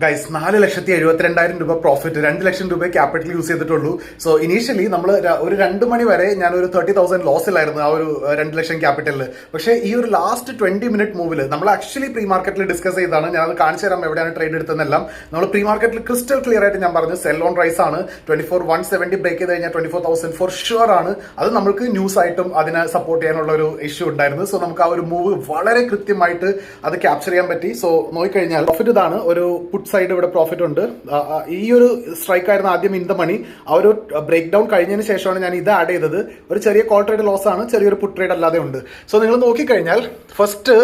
Guys 4,72,000 രൂപ profit, 2 ലക്ഷം രൂപ capital use ചെയ്തിട്ടുള്ളൂ. സോ ഇനീഷ്യലി നമ്മൾ ഒരു 2 മണി വരെ ഞാൻ ഒരു 30,000 ലോസിലായിരുന്നു ആ ഒരു 2 ലക്ഷം ക്യാപിറ്റലിൽ. പക്ഷേ ഈ ഒരു ലാസ്റ്റ് 20 മിനിറ്റ് മൂവിൽ നമ്മൾ ആക്ച്വലി പ്രീ മാർക്കറ്റിൽ ഡിസ്കസ് ചെയ്താണ്. ഞാൻ അത് കാണിച്ചു തരാം എവിടെയാണ് ട്രേഡ് എടുത്തതെന്നെല്ലാം. നമ്മൾ പ്രീ മാർക്കറ്റിൽ ക്രിസ്റ്റൽ ക്ലിയർ ആയിട്ട് ഞാൻ പറഞ്ഞു സെൽ ഓൺ റൈസ് ആണ്. 24,170 ബ്രേക്ക് ചെയ്ത് കഴിഞ്ഞാൽ 24,000 ഫോർ ഷുവർ ആണ്. അത് നമുക്ക് ന്യൂസ് ആയിട്ടും അതിനെ സപ്പോർട്ട് ചെയ്യാനുള്ള ഒരു ഇഷ്യൂ ഉണ്ടായിരുന്നു. സോ നമുക്ക് ആ ഒരു മൂവ് വളരെ കൃത്യമായിട്ട് അത് ക്യാപ്ചർ ചെയ്യാൻ പറ്റി. സോ നോക്കിക്കഴിഞ്ഞാൽ പ്രോഫിറ്റ് ഇതാണ്. ഒരു പുട്ട് സൈഡ് ഇവിടെ പ്രോഫിറ്റ് ഉണ്ട്. ഈ ഒരു സ്ട്രൈക്ക് ആയിരുന്നു ആദ്യം ഇൻ ദ മണി. ആ ഒരു ബ്രേക്ക് ഡൗൺ കഴിഞ്ഞതിന് ശേഷമാണ് ഞാൻ ഇത് ആഡ് ചെയ്തത്. ഒരു ചെറിയ കോൾ ട്രേഡ് ലോസ് ആണ്, ചെറിയൊരു പുട്ട് ട്രേഡ് അല്ലാതെ ഉണ്ട്. സോ നിങ്ങൾ നോക്കിക്കഴിഞ്ഞാൽ ഫസ്റ്റ്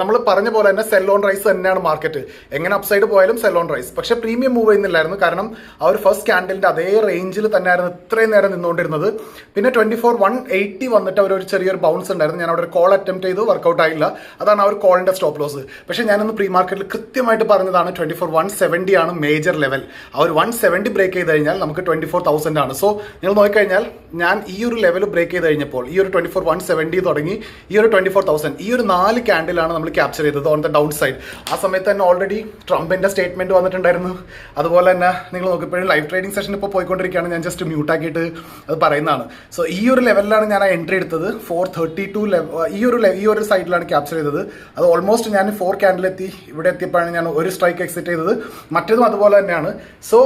നമ്മൾ പറഞ്ഞ പോലെ തന്നെ സെൽ ഓൺ റൈസ് തന്നെയാണ് മാർക്കറ്റ്. എങ്ങനെ അപ്സൈഡ് പോയാലും സെൽ ഓൺ റൈസ്. പക്ഷേ പ്രീമിയം മൂവ് ചെയ്യുന്നില്ലായിരുന്നു. കാരണം ആ ഒരു ഫസ്റ്റ് ക്യാൻഡലിന്റെ അതേ റേഞ്ചിൽ തന്നെയായിരുന്നു ഇത്രയും നേരം നിന്നുകൊണ്ടിരുന്നത്. പിന്നെ 24,180 വന്നിട്ട് അവർ ഒരു ചെറിയൊരു ബൗൺസ് ഉണ്ടായിരുന്നു. ഞാൻ അവിടെ ഒരു കോൾ അറ്റംപ്റ്റ് ചെയ്തു, വർക്കൗട്ട് ആയില്ല. അതാണ് ആ ഒരു കോളിന്റെ സ്റ്റോപ്പ് ലോസ്. പക്ഷേ ഞാനൊന്ന് പ്രീ മാർക്കറ്റിൽ കൃത്യമായിട്ട് പറഞ്ഞതാണ് 24,170 ആണ് മേജർ ലെവൽ. ആ ഒരു 170 ബ്രേക്ക് ചെയ്ത് കഴിഞ്ഞാൽ നമുക്ക് 24,000 ആണ്. സോ നിങ്ങൾ നോക്കിക്കഴിഞ്ഞാൽ ഞാൻ ഈ ഒരു ലെവൽ ബ്രേക്ക് ചെയ്ത് കഴിഞ്ഞപ്പോൾ ഈ ഒരു 24,170 തുടങ്ങി ഈ ഒരു 24,000 ഈ ഒരു 4 ക്യാൻഡിലാണ് നമ്മൾ ക്യാപ്ചർ ചെയ്തത് ഓൺ ദ ഡൗൺ സൈഡ്. ആ സമയത്ത് തന്നെ ഓൾറെഡി ട്രംപിന്റെ സ്റ്റേറ്റ്മെന്റ് വന്നിട്ടുണ്ടായിരുന്നു. അതുപോലെ തന്നെ നിങ്ങൾ നോക്കിയപ്പോഴും ലൈവ് ട്രേഡിംഗ് സെഷൻ ഇപ്പോൾ പോയിക്കൊണ്ടിരിക്കുകയാണ്. ഞാൻ ജസ്റ്റ് മ്യൂട്ട് ആക്കിയിട്ട് അത് പറയുന്നതാണ്. സോ ഈ ഒരു ലെവലിലാണ് ഞാൻ ആ എൻട്രി എടുത്തത്. 432 ഈ ഒരു സൈഡിലാണ് ക്യാപ്ചർ ചെയ്തത്. അത് ഓൾമോസ്റ്റ് ഞാൻ 4 ക്യാൻഡിൽ എത്തി. ഇവിടെ എത്തിയപ്പോഴാണ് ഞാൻ ഒരു സ്ട്രൈക്ക് എക്സിറ്റ് ചെയ്തത്. മറ്റേതും അതുപോലെ തന്നെയാണ്. സോ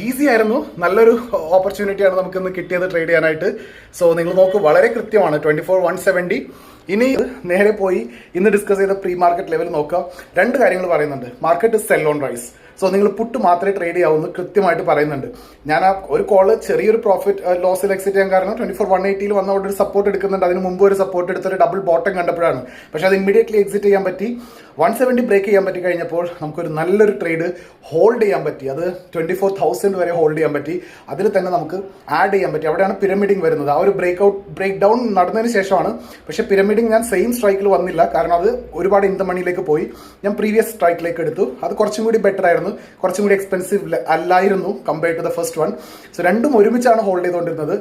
ഈസി ആയിരുന്നു. നല്ലൊരു ഓപ്പർച്യൂണിറ്റിയാണ് നമുക്കിന്ന് കിട്ടിയത് ട്രേഡ് ചെയ്യാനായിട്ട്. സോ നിങ്ങൾ നോക്കൂ, വളരെ കൃത്യമാണ് 24,170. ഇനി നേരെ പോയി ഇന്ന് ഡിസ്കസ് ചെയ്ത പ്രീ മാർക്കറ്റ് ലെവൽ നോക്കുക. 2 കാര്യങ്ങൾ പറയുന്നുണ്ട്. Market sell on rise. So നിങ്ങൾ പുട്ട് മാത്രമേ ട്രേഡ് ചെയ്യാവുന്നു കൃത്യമായിട്ട് പറയുന്നുണ്ട്. ഞാൻ ആ ഒരു കോള് ചെറിയൊരു പ്രോഫിറ്റ് ലോസിൽ എക്സിറ്റ് ചെയ്യാൻ കാരണം 24,180 വന്ന അവിടെ ഒരു സപ്പോർട്ട് എടുക്കുന്നുണ്ട്. അതിന് മുമ്പ് ഒരു സപ്പോർട്ട് എടുത്തൊരു ഡബിൾ ബോട്ടം കണ്ടപ്പോഴാണ്. പക്ഷെ അത് ഇമ്മീഡിയറ്റ്ലി എക്സിറ്റ് ചെയ്യാൻ പറ്റി. 170 ബ്രേക്ക് ചെയ്യാൻ പറ്റി കഴിഞ്ഞപ്പോൾ നമുക്കൊരു നല്ലൊരു ട്രേഡ് ഹോൾഡ് ചെയ്യാൻ പറ്റി. അത് 24,000 വരെ ഹോൾഡ് ചെയ്യാൻ പറ്റി. അതിൽ തന്നെ നമുക്ക് ആഡ് ചെയ്യാൻ പറ്റി. അവിടെയാണ് പിരമിഡിങ് വരുന്നത്. ആ ഒരു ബ്രേക്ക് ഡൗൺ നടന്നതിന് ശേഷമാണ്. പക്ഷേ പിരമിഡിങ് ഞാൻ സെയിം സ്ട്രൈക്കിൽ വന്നില്ല. കാരണം അത് ഒരുപാട് ഇൻ ദ മണിയിലേക്ക് പോയി. ഞാൻ പ്രീവിയസ് സ്ട്രൈക്കിലേക്ക് എടുത്തു. അത് കുറച്ചും കൂടി ബെറ്റർ ആയിരുന്നു. കുറച്ചും കൂടി എക്സ്പെൻസീവ് അല്ലായിരുന്നു compared to the first one. So രണ്ടും ഒരുമിച്ചാണ് ഹോൾഡ് ചെയ്തുകൊണ്ടിരുന്നത്.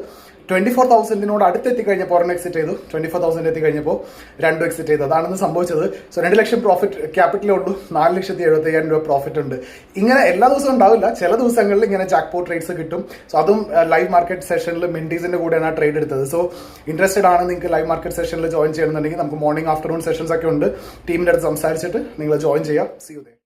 24,000 അടുത്തെത്തി കഴിഞ്ഞപ്പോൾ ഒരെണ്ണം എക്സിറ്റ് ചെയ്തു. 24,000 എത്തി കഴിഞ്ഞപ്പോൾ 2 എക്സിറ്റ് ചെയ്തു. അതാണെന്ന് സംഭവിച്ചത്. സോ 2 ലക്ഷം പ്രോഫിറ്റ് ക്യാപിറ്റലേ ഉള്ളൂ. 4,75,000 രൂപ പ്രോഫിറ്റ് ഉണ്ട്. ഇങ്ങനെ എല്ലാ ദിവസവും ഉണ്ടാവില്ല. ചില ദിവസങ്ങളിൽ ഇങ്ങനെ ജാക്ക്പോട്ട് ട്രേഡ്സ് കിട്ടും. സോ അതും ലൈവ് മാർക്കറ്റ് സെഷനിൽ മിൻറ്റീസിന്റെ കൂടെയാണ് ആ ട്രേഡ് എടുത്തത്. സോ ഇൻട്രസ്റ്റഡ് ആണ് നിങ്ങൾക്ക് ലൈവ് മാർക്കറ്റ് സെഷനിൽ ജോയിൻ ചെയ്യണമെന്നുണ്ടെങ്കിൽ നമുക്ക് മോർണിംഗ് ആഫ്റ്റർനൂൺ സെഷൻസ് ഒക്കെ ഉണ്ട്. ടീമിന്റെ അടുത്ത് സംസാരിച്ചിട്ട് നിങ്ങൾ ജോയിൻ ചെയ്യാം. See you there.